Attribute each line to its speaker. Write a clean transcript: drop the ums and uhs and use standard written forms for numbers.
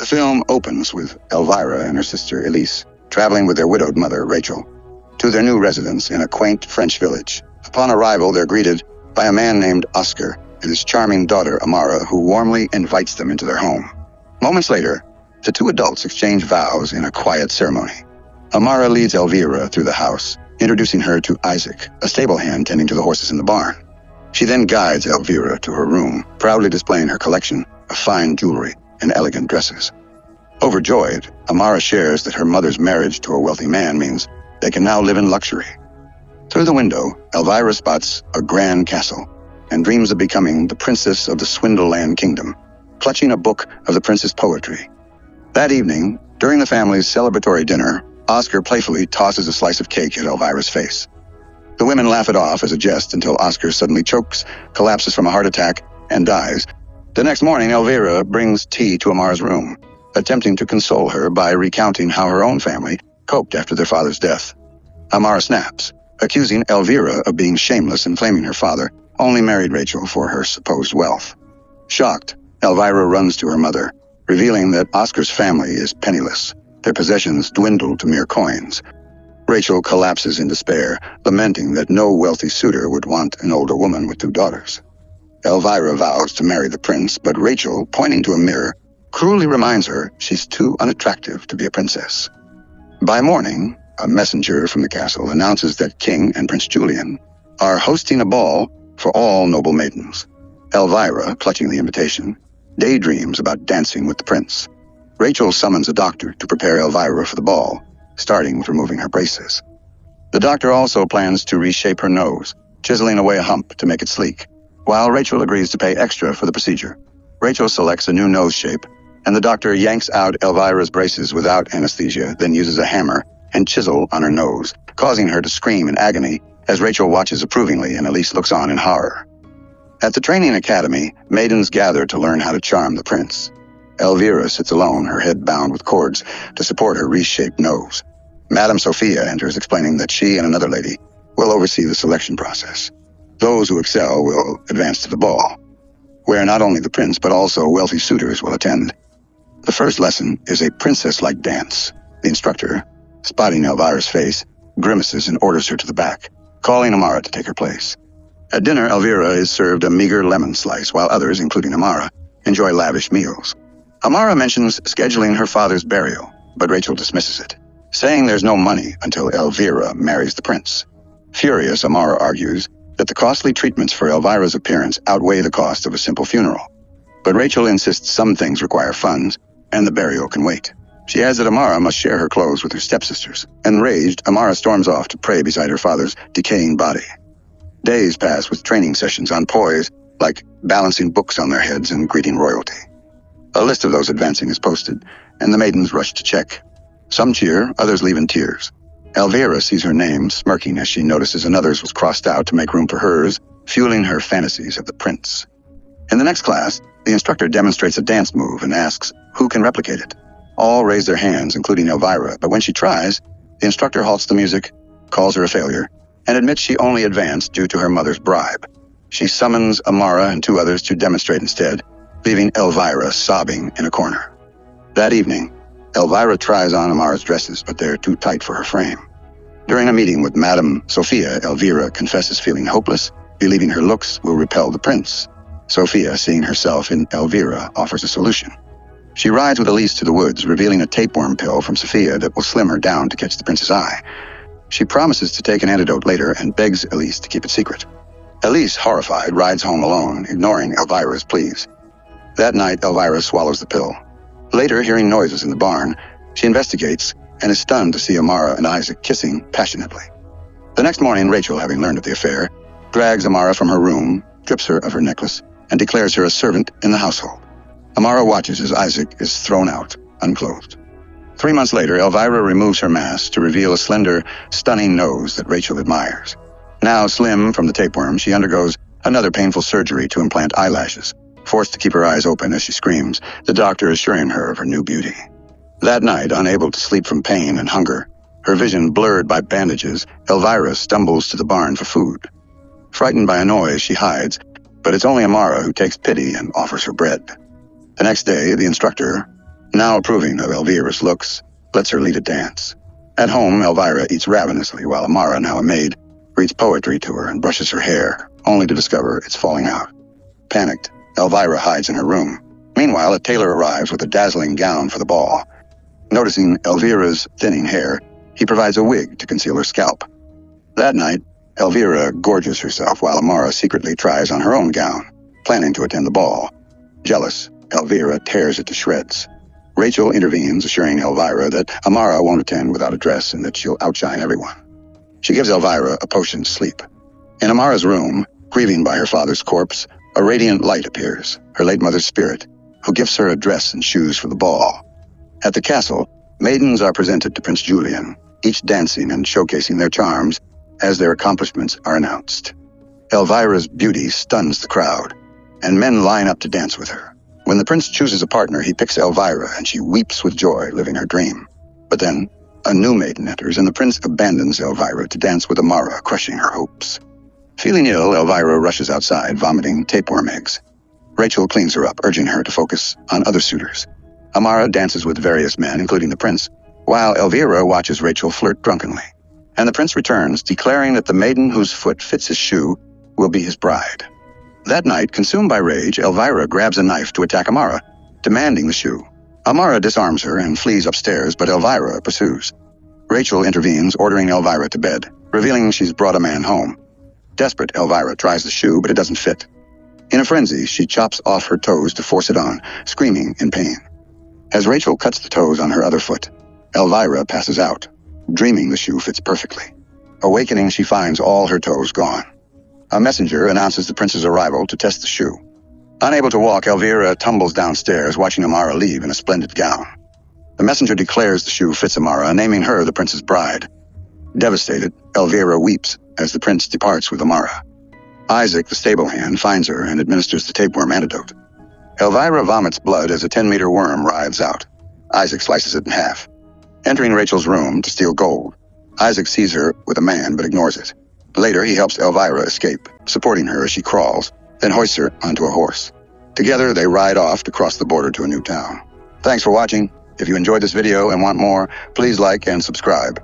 Speaker 1: The film opens with Elvira and her sister Elise traveling with their widowed mother, Rachel, to their new residence in a quaint French village. Upon arrival, they're greeted by a man named Oscar and his charming daughter, Amara, who warmly invites them into their home. Moments later, the two adults exchange vows in a quiet ceremony. Amara leads Elvira through the house, introducing her to Isaac, a stable hand tending to the horses in the barn. She then guides Elvira to her room, proudly displaying her collection of fine jewelry and elegant dresses. Overjoyed, Amara shares that her mother's marriage to a wealthy man means they can now live in luxury. Through the window, Elvira spots a grand castle and dreams of becoming the princess of the Swindleland Kingdom, clutching a book of the prince's poetry. That evening, during the family's celebratory dinner, Oscar playfully tosses a slice of cake at Elvira's face. The women laugh it off as a jest until Oscar suddenly chokes, collapses from a heart attack, and dies. The next morning, Elvira brings tea to Amara's room, attempting to console her by recounting how her own family coped after their father's death. Amara snaps, accusing Elvira of being shameless and claiming her father only married Rachel for her supposed wealth. Shocked, Elvira runs to her mother, revealing that Oscar's family is penniless, their possessions dwindled to mere coins. Rachel collapses in despair, lamenting that no wealthy suitor would want an older woman with two daughters. Elvira vows to marry the prince, but Rachel, pointing to a mirror, cruelly reminds her she's too unattractive to be a princess. By morning, a messenger from the castle announces that King and Prince Julian are hosting a ball for all noble maidens. Elvira, clutching the invitation, daydreams about dancing with the prince. Rachel summons a doctor to prepare Elvira for the ball, starting with removing her braces. The doctor also plans to reshape her nose, chiseling away a hump to make it sleek, while Rachel agrees to pay extra for the procedure. Rachel selects a new nose shape, and the doctor yanks out Elvira's braces without anesthesia, then uses a hammer and chisel on her nose, causing her to scream in agony as Rachel watches approvingly and Elise looks on in horror. At the training academy, maidens gather to learn how to charm the prince. Elvira sits alone, her head bound with cords to support her reshaped nose. Madame Sophia enters, explaining that she and another lady will oversee the selection process. Those who excel will advance to the ball, where not only the prince but also wealthy suitors will attend. The first lesson is a princess-like dance. The instructor, spotting Elvira's face, grimaces and orders her to the back, calling Amara to take her place. At dinner, Elvira is served a meager lemon slice, while others, including Amara, enjoy lavish meals. Amara mentions scheduling her father's burial, but Rachel dismisses it, saying there's no money until Elvira marries the prince. Furious, Amara argues that the costly treatments for Elvira's appearance outweigh the cost of a simple funeral. But Rachel insists some things require funds, and the burial can wait. She adds that Amara must share her clothes with her stepsisters. Enraged, Amara storms off to pray beside her father's decaying body. Days pass with training sessions on poise, like balancing books on their heads and greeting royalty. A list of those advancing is posted, and the maidens rush to check. Some cheer, others leave in tears. Elvira sees her name, smirking as she notices another's was crossed out to make room for hers, fueling her fantasies of the prince. In the next class, the instructor demonstrates a dance move and asks who can replicate it. All raise their hands, including Elvira, but when she tries, the instructor halts the music, calls her a failure, and admits she only advanced due to her mother's bribe. She summons Amara and two others to demonstrate instead, leaving Elvira sobbing in a corner. That evening, Elvira tries on Amara's dresses, but they're too tight for her frame. During a meeting with Madame Sophia, Elvira confesses feeling hopeless, believing her looks will repel the prince. Sophia, seeing herself in Elvira, offers a solution. She rides with Elise to the woods, revealing a tapeworm pill from Sophia that will slim her down to catch the prince's eye. She promises to take an antidote later and begs Elise to keep it secret. Elise, horrified, rides home alone, ignoring Elvira's pleas. That night, Elvira swallows the pill. Later, hearing noises in the barn, she investigates and is stunned to see Amara and Isaac kissing passionately. The next morning, Rachel, having learned of the affair, drags Amara from her room, strips her of her necklace, and declares her a servant in the household. Amara watches as Isaac is thrown out, unclothed. 3 months later, Elvira removes her mask to reveal a slender, stunning nose that Rachel admires. Now slim from the tapeworm, she undergoes another painful surgery to implant eyelashes. Forced to keep her eyes open as she screams, the doctor assuring her of her new beauty. That night, unable to sleep from pain and hunger, her vision blurred by bandages, Elvira stumbles to the barn for food. Frightened by a noise, she hides, but it's only Amara who takes pity and offers her bread. The next day, the instructor, now approving of Elvira's looks, lets her lead a dance. At home, Elvira eats ravenously while Amara, now a maid, reads poetry to her and brushes her hair, only to discover it's falling out. Panicked, Elvira hides in her room. Meanwhile, a tailor arrives with a dazzling gown for the ball. Noticing Elvira's thinning hair, he provides a wig to conceal her scalp. That night, Elvira gorges herself while Amara secretly tries on her own gown, planning to attend the ball. Jealous, Elvira tears it to shreds. Rachel intervenes, assuring Elvira that Amara won't attend without a dress and that she'll outshine everyone. She gives Elvira a potion to sleep. In Amara's room, grieving by her father's corpse, a radiant light appears, her late mother's spirit, who gifts her a dress and shoes for the ball. At the castle, maidens are presented to Prince Julian, each dancing and showcasing their charms as their accomplishments are announced. Elvira's beauty stuns the crowd, and men line up to dance with her. When the prince chooses a partner, he picks Elvira, and she weeps with joy, living her dream. But then, a new maiden enters, and the prince abandons Elvira to dance with Amara, crushing her hopes. Feeling ill, Elvira rushes outside, vomiting tapeworm eggs. Rachel cleans her up, urging her to focus on other suitors. Amara dances with various men, including the prince, while Elvira watches Rachel flirt drunkenly. And the prince returns, declaring that the maiden whose foot fits his shoe will be his bride. That night, consumed by rage, Elvira grabs a knife to attack Amara, demanding the shoe. Amara disarms her and flees upstairs, but Elvira pursues. Rachel intervenes, ordering Elvira to bed, revealing she's brought a man home. Desperate, Elvira tries the shoe, but it doesn't fit. In a frenzy, she chops off her toes to force it on, screaming in pain. As Rachel cuts the toes on her other foot, Elvira passes out, dreaming the shoe fits perfectly. Awakening, she finds all her toes gone. A messenger announces the prince's arrival to test the shoe. Unable to walk, Elvira tumbles downstairs, watching Amara leave in a splendid gown. The messenger declares the shoe fits Amara, naming her the prince's bride. Devastated, Elvira weeps as the prince departs with Amara. Isaac, the stable hand, finds her and administers the tapeworm antidote. Elvira vomits blood as a 10-meter worm writhes out. Isaac slices it in half. Entering Rachel's room to steal gold, Isaac sees her with a man but ignores it. Later, he helps Elvira escape, supporting her as she crawls, then hoists her onto a horse. Together, they ride off to cross the border to a new town. Thanks for watching. If you enjoyed this video and want more, please like and subscribe.